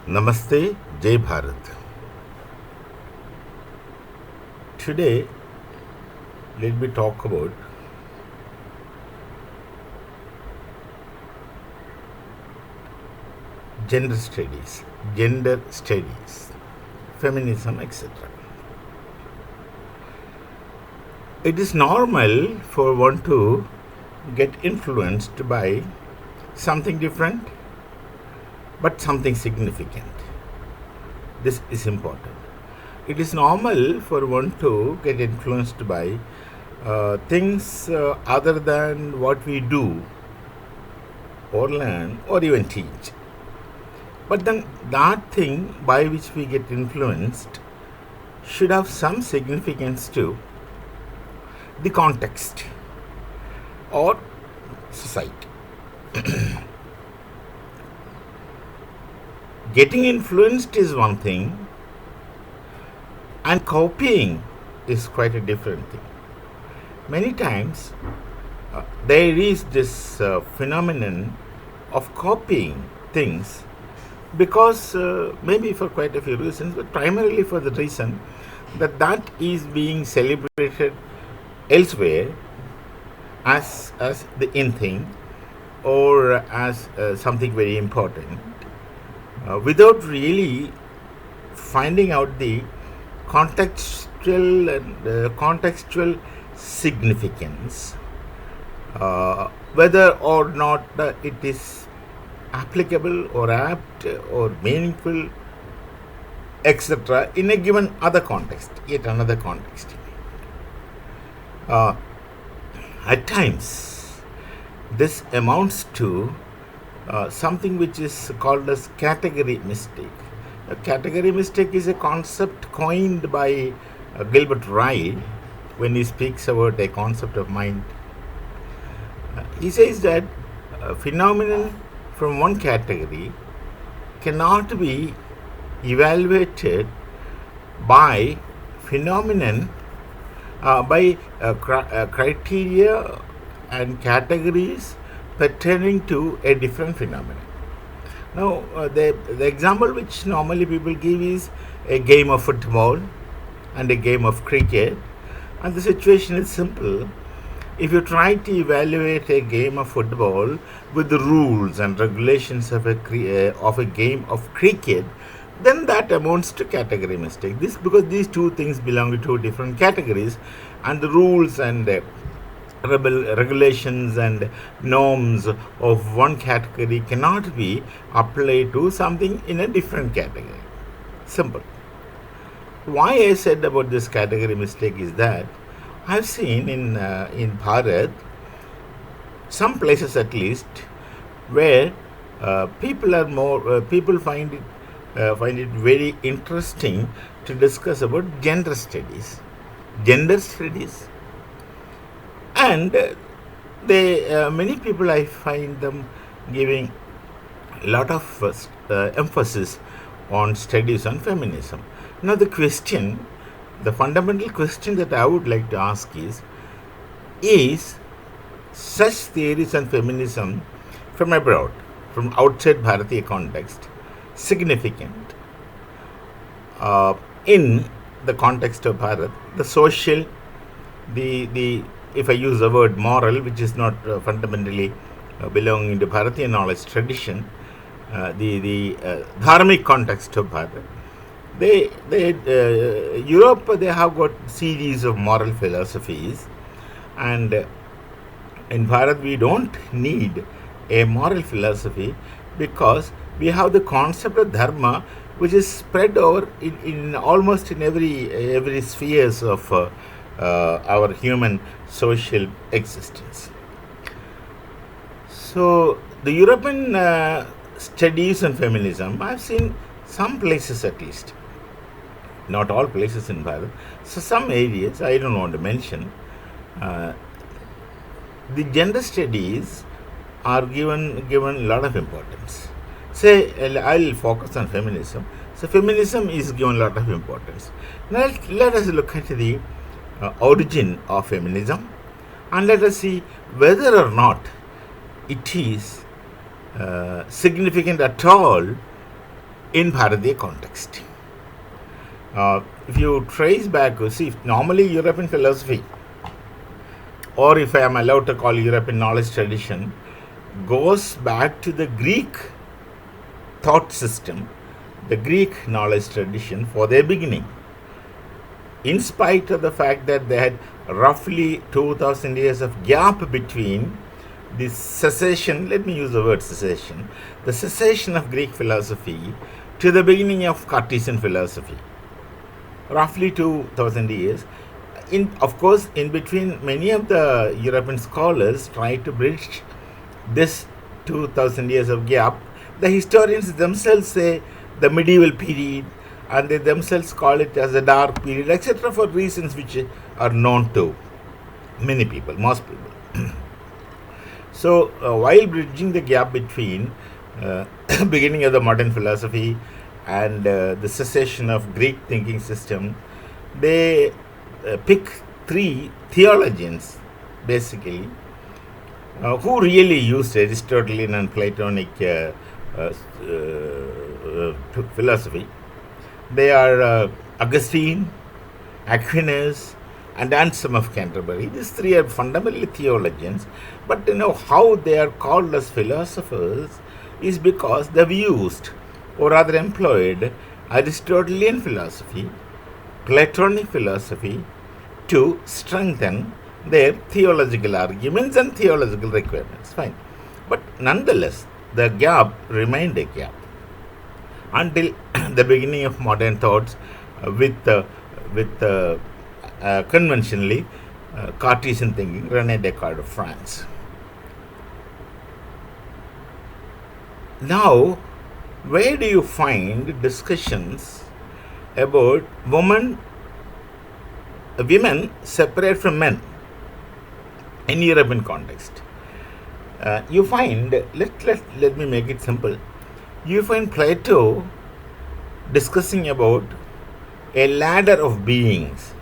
Namaste, Jai Bharat. Today, let me talk about gender studies, feminism, etc. It is normal for one to get influenced by something different, but something significant. This is important. It is normal for one to get influenced by things other than what we do or learn or even teach. But then that thing by which we get influenced should have some significance to the context or society. Getting influenced is one thing, and copying is quite a different thing. Many times there is this phenomenon of copying things because maybe for quite a few reasons, but primarily for the reason that is being celebrated elsewhere as the in thing or as something very important, without really finding out the contextual significance, whether or not it is applicable or apt or meaningful, etc., in a given other context, yet another context. At times, this amounts to something which is called as category mistake. A category mistake is a concept coined by Gilbert Ryle when he speaks about a concept of mind. He says that a phenomenon from one category cannot be evaluated by criteria and categories pertaining to a different phenomenon. Now, the example which normally people give is a game of football and a game of cricket, and the situation is simple. If you try to evaluate a game of football with the rules and regulations of a game of cricket, then that amounts to category mistake. This because these two things belong to two different categories, and the rules and regulations and norms of one category cannot be applied to something in a different category. Simple. Why I said about this category mistake is that I've seen in Bharat some places at least where people find it very interesting to discuss about gender studies, and many people, I find them giving a lot of emphasis on studies on feminism. Now the fundamental question that I would like to ask is such theories on feminism from abroad, from outside Bharatiya context, significant in the context of Bharat, the social, the if I use the word moral, which is not fundamentally belonging to Bharatiya knowledge tradition, the dharmic context of Bharat. Europe, they have got series of moral philosophies, and in Bharat we don't need a moral philosophy because we have the concept of dharma, which is spread over in almost in every spheres of our human social existence. So the European studies on feminism, I've seen some places at least, not all places in Bharat, so some areas I don't want to mention, the gender studies are given a lot of importance. Say, I'll focus on feminism. So feminism is given a lot of importance. Now let us look at the origin of feminism, and let us see whether or not it is significant at all in Bharatiya context. If you trace back, see, normally European philosophy, or if I am allowed to call European knowledge tradition, goes back to the Greek thought system, the Greek knowledge tradition for their beginning. In spite of the fact that they had roughly 2000 years of gap between the cessation, let me use the word cessation, the cessation of Greek philosophy to the beginning of Cartesian philosophy, roughly 2000 years. Of course, in between, many of the European scholars try to bridge this 2000 years of gap. The historians themselves say the medieval period, and they themselves call it as a dark period, etc., for reasons which are known to many people, most people. So, while bridging the gap between beginning of the modern philosophy and the cessation of Greek thinking system, they pick three theologians, basically, who really used Aristotelian and Platonic philosophy. They are Augustine, Aquinas, and Anselm of Canterbury. These three are fundamentally theologians, but how they are called as philosophers is because they've used, or rather employed, Aristotelian philosophy, Platonic philosophy to strengthen their theological arguments and theological requirements. Fine. But nonetheless, the gap remained a gap until the beginning of modern thoughts with conventionally Cartesian thinking, René Descartes of France. Now, where do you find discussions about women separate from men in European context? You find, let me make it simple. You find Plato discussing about a ladder of beings.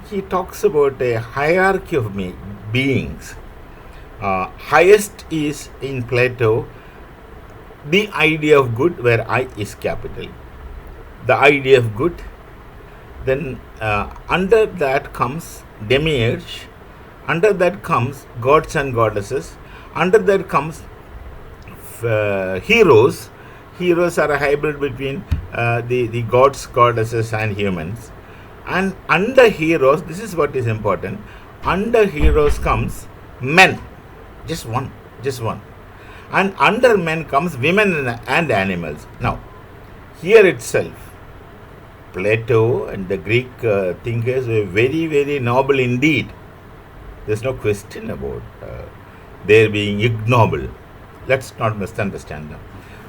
He talks about a hierarchy of beings. Highest is in Plato the idea of good, where I is capital. The idea of good. Then under that comes demiurge. Under that comes gods and goddesses. Under that comes heroes. Heroes are a hybrid between the gods, goddesses, and humans. And under heroes, this is what is important. Under heroes comes men, just one. And under men comes women and animals. Now, here itself, Plato and the Greek thinkers were very, very noble indeed. There's no question about their being ignoble. Let's not misunderstand them.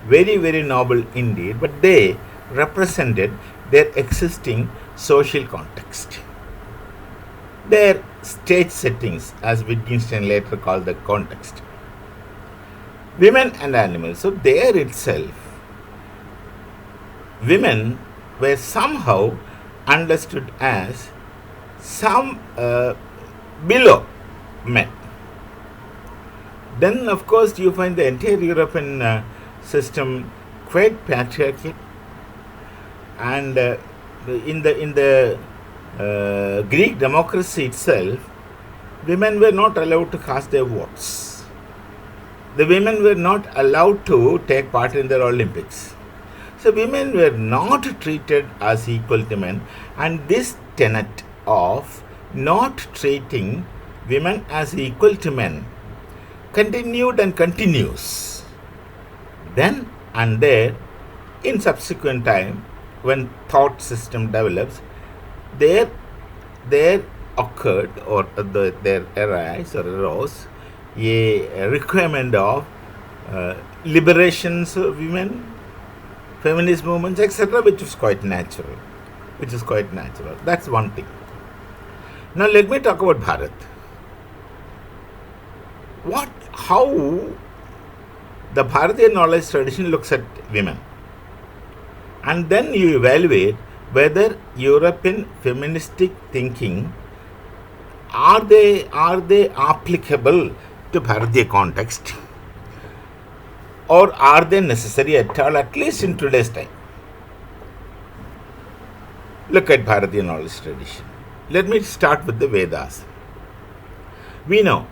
Very, very noble indeed, but they represented their existing social context, their stage settings, as Wittgenstein later called the context. Women and animals. So there itself, women were somehow understood as some below men. Then, of course, you find the entire European system quite patriarchal, and in the Greek democracy itself, women were not allowed to cast their votes. The women were not allowed to take part in the Olympics. So women were not treated as equal to men, and this tenet of not treating women as equal to men continued and continues. Then and there, in subsequent time, when thought system develops, there occurred, or there arose a requirement of liberations of women, feminist movements, etc., which is quite natural. That's one thing. Now let me talk about Bharat. How the Bharatiya knowledge tradition looks at women, and then you evaluate whether European feministic thinking are they applicable to Bharatiya context, or are they necessary at all, at least in today's time. Look at Bharatiya knowledge tradition. Let me start with the Vedas. We know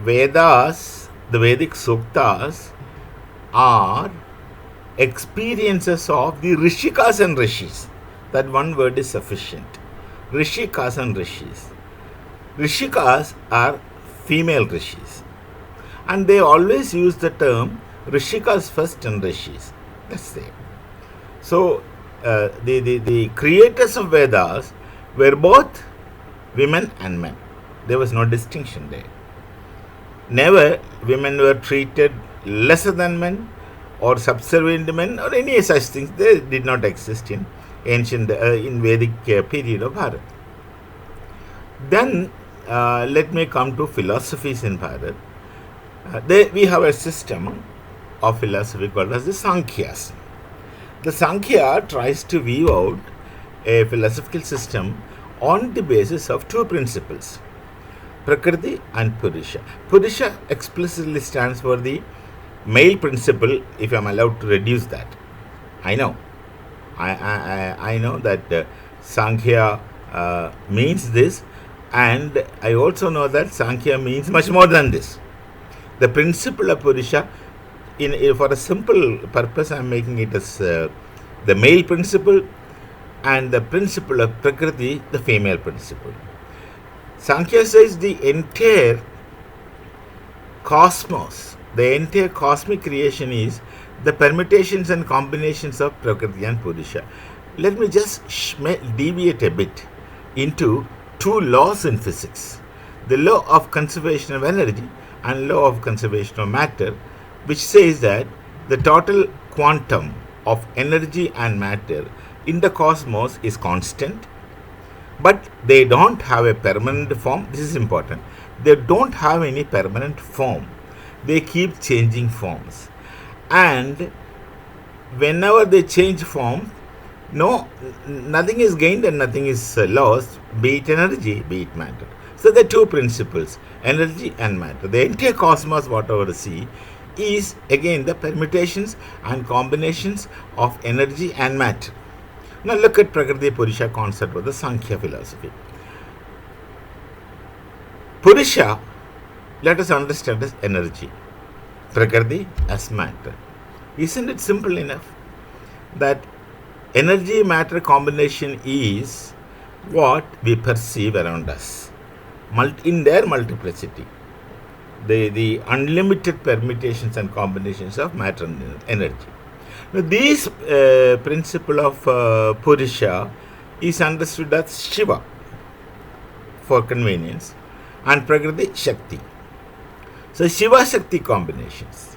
Vedas, the Vedic Suktas, are experiences of the Rishikas and Rishis. That one word is sufficient. Rishikas and Rishis. Rishikas are female Rishis. And they always use the term Rishikas first and Rishis. That's it. So, the creators of Vedas were both women and men. There was no distinction there. Never women were treated lesser than men or subservient to men or any such things. They did not exist in ancient, in Vedic period of Bharat. Then let me come to philosophies in Bharat. We have a system of philosophy called as the Sankhyas. The Sankhya tries to weave out a philosophical system on the basis of two principles, Prakriti and Purusha. Purusha explicitly stands for the male principle, if I am allowed to reduce that. I know. I know that Sankhya means this, and I also know that Sankhya means much more than this. The principle of Purusha, for a simple purpose, I am making it as the male principle, and the principle of Prakriti, the female principle. Sankhya says the entire cosmos, the entire cosmic creation is the permutations and combinations of Prakriti and Purusha. Let me just deviate a bit into two laws in physics. The law of conservation of energy and law of conservation of matter, which says that the total quantum of energy and matter in the cosmos is constant, but they don't have a permanent form. This is important. They don't have any permanent form. They keep changing forms. And whenever they change form, nothing is gained and nothing is lost, be it energy, be it matter. So the two principles, energy and matter. The entire cosmos, whatever you see, is again the permutations and combinations of energy and matter. Now look at Prakriti Purusha concept of the Sankhya philosophy. Purusha, let us understand as energy. Prakriti as matter. Isn't it simple enough that energy matter combination is what we perceive around us in their multiplicity, the unlimited permutations and combinations of matter and energy. Now, this principle of Purusha is understood as Shiva for convenience, and Prakriti Shakti. So Shiva Shakti combinations.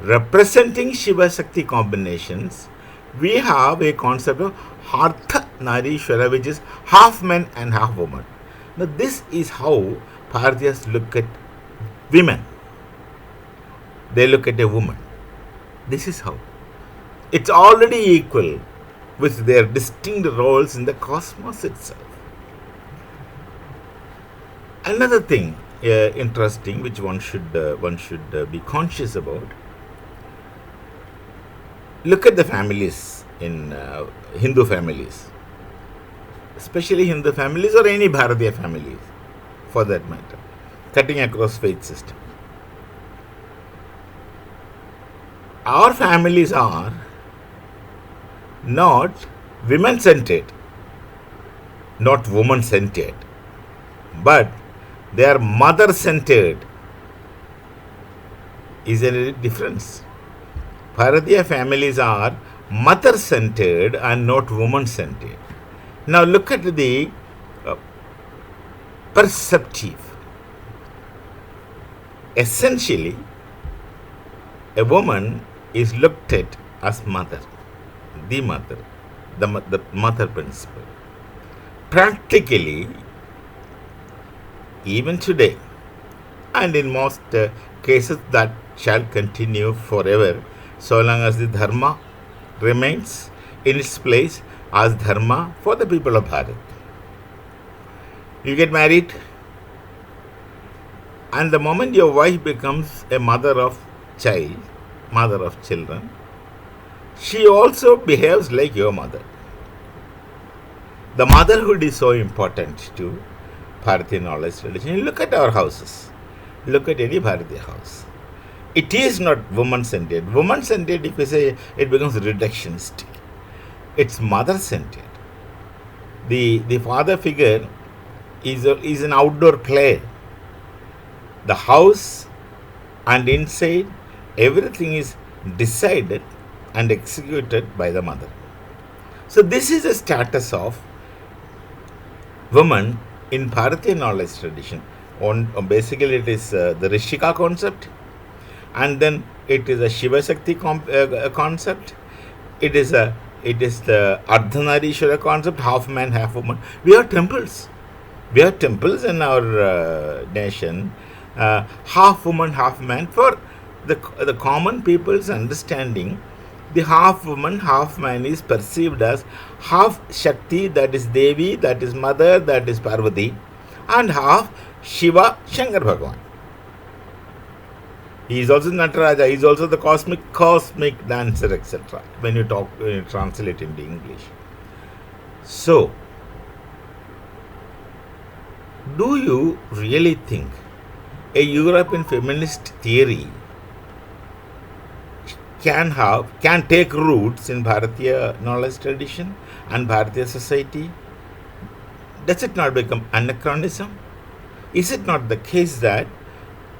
Representing Shiva Shakti combinations, we have a concept of Artha Narishwara, which is half man and half woman. Now this is how Bharatiyas look at women. They look at a woman. This is how. It's already equal with their distinct roles in the cosmos itself. Another thing interesting, which one should be conscious about. Look at the families in Hindu families, especially Hindu families or any Bharatiya families, for that matter, cutting across faith system. Our families are not women-centered, not woman-centered, but they are mother-centered. Is there any difference? Bharatiya families are mother-centered and not woman-centered. Now look at the perceptive. Essentially, a woman is looked at as mother, the mother principle. Practically, even today, and in most cases that shall continue forever, so long as the dharma remains in its place as dharma for the people of Bharat. You get married, and the moment your wife becomes a mother of children, she also behaves like your mother. The motherhood is so important to Bharatiya knowledge tradition. You look at our houses. Look at any Bharatiya house. It is not woman-centered. Woman-centered, if you say, it becomes reductionistic. It's mother-centered. The father figure is an outdoor player. The house and inside, everything is decided and executed by the mother. So this is the status of woman in Bharatiya knowledge tradition. Basically, it is the Rishika concept, and then it is a Shiva Shakti concept. It is the Ardhanarishwara concept, half man, half woman. We have temples. We have temples in our nation, half woman, half man. For the common people's understanding, the half woman, half man is perceived as half Shakti, that is Devi, that is Mother, that is Parvati, and half Shiva, Shankar Bhagavan. He is also Nataraja, he is also the cosmic dancer, etc. When you translate into English. So, do you really think a European feminist theory can take roots in Bharatiya knowledge tradition and Bharatiya society? Does it not become anachronism? Is it not the case that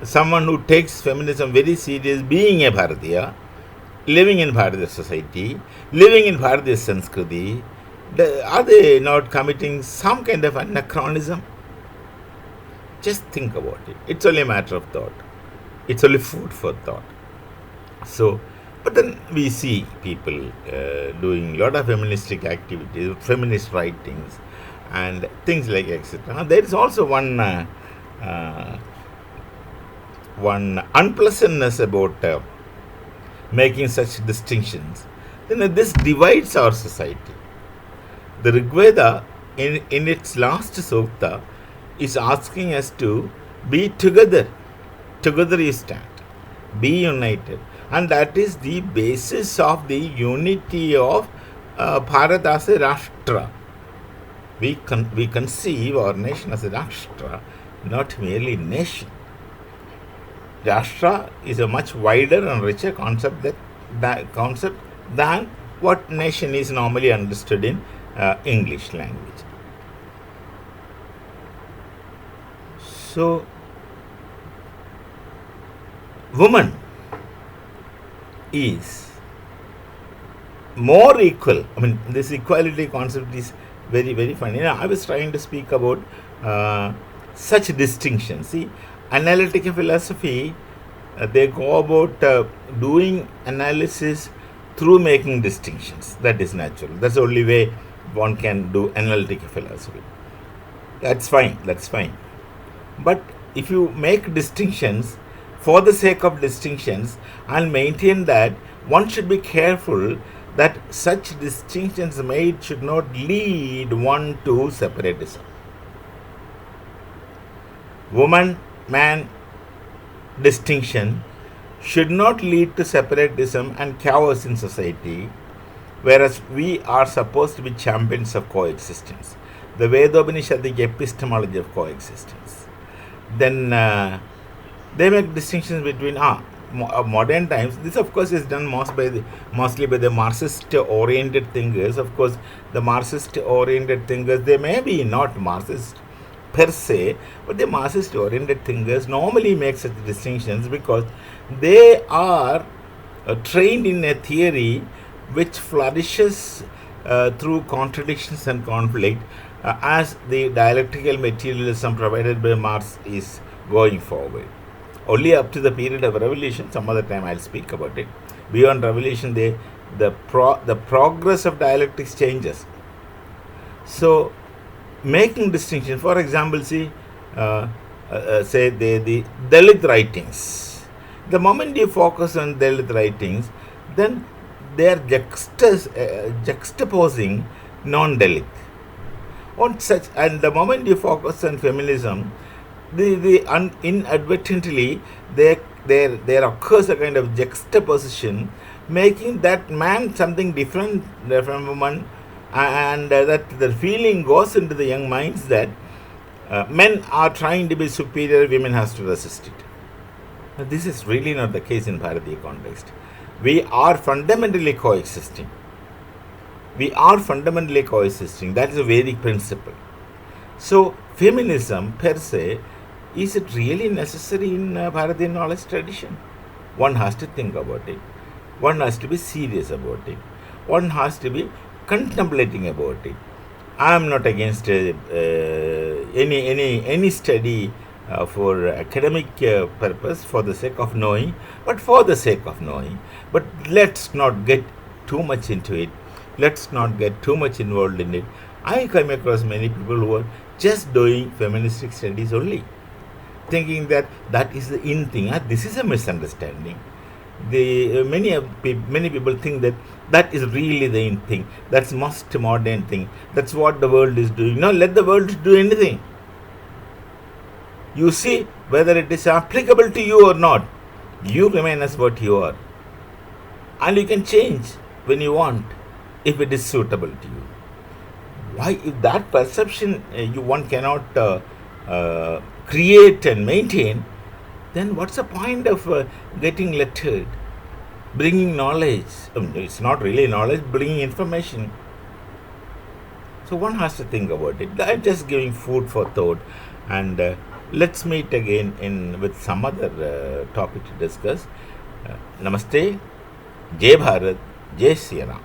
someone who takes feminism very serious, being a Bharatiya, living in Bharatiya society, living in Bharatiya Sanskriti, are they not committing some kind of anachronism? Just think about it. It's only a matter of thought. It's only food for thought. So, but then we see people doing a lot of feministic activities, feminist writings, and things like etc. There is also one unpleasantness about making such distinctions. Then this divides our society. The Rig Veda, in its last sukta, is asking us to be together. Together you stand. Be united. And that is the basis of the unity of Bharat as a Rashtra. We conceive our nation as a Rashtra, not merely nation. Rashtra is a much wider and richer concept than what nation is normally understood in English language. So, woman is more equal. I mean, this equality concept is very, very funny. I was trying to speak about such distinctions. See, analytical philosophy, they go about doing analysis through making distinctions. That is natural. That's the only way one can do analytical philosophy. That's fine. But if you make distinctions for the sake of distinctions, I'll maintain that one should be careful that such distinctions made should not lead one to separatism. Woman-man distinction should not lead to separatism and chaos in society, whereas we are supposed to be champions of coexistence. The Vedopanishadic epistemology of coexistence. Then they make distinctions between modern times. This, of course, is done mostly by the Marxist-oriented thinkers. Of course, the Marxist-oriented thinkers, they may be not Marxist per se, but the Marxist-oriented thinkers normally make such distinctions because they are trained in a theory which flourishes through contradictions and conflict as the dialectical materialism provided by Marx is going forward. Only up to the period of revolution, some other time I'll speak about it. Beyond revolution, the progress of dialectics changes. So, making distinction, for example, say the Dalit writings. The moment you focus on Dalit writings, then they are juxtaposing non-Dalit. And the moment you focus on feminism, inadvertently there occurs a kind of juxtaposition, making that man something different from woman, and that the feeling goes into the young minds that men are trying to be superior, women has to resist it. But this is really not the case in Bharatiya context. We are fundamentally coexisting. We are fundamentally coexisting. That is a very principle. So, feminism per se, is it really necessary in Bharatiya knowledge tradition? One has to think about it. One has to be serious about it. One has to be contemplating about it. I am not against any study for academic purpose for the sake of knowing, but for the sake of knowing. But let's not get too much into it. Let's not get too much involved in it. I come across many people who are just doing feministic studies only, thinking that that is the in thing. This is a misunderstanding. Many people think that that is really the in thing. That's most modern thing. That's what the world is doing. No, let the world do anything. You see whether it is applicable to you or not. You remain as what you are, and you can change when you want if it is suitable to you. Why, if that perception one cannot create and maintain, then what's the point of getting lettered, bringing knowledge? It's not really knowledge, bringing information. So one has to think about it. I'm just giving food for thought, and let's meet again with some other topic to discuss. Namaste, Jai Bharat, Jai Sri Ram.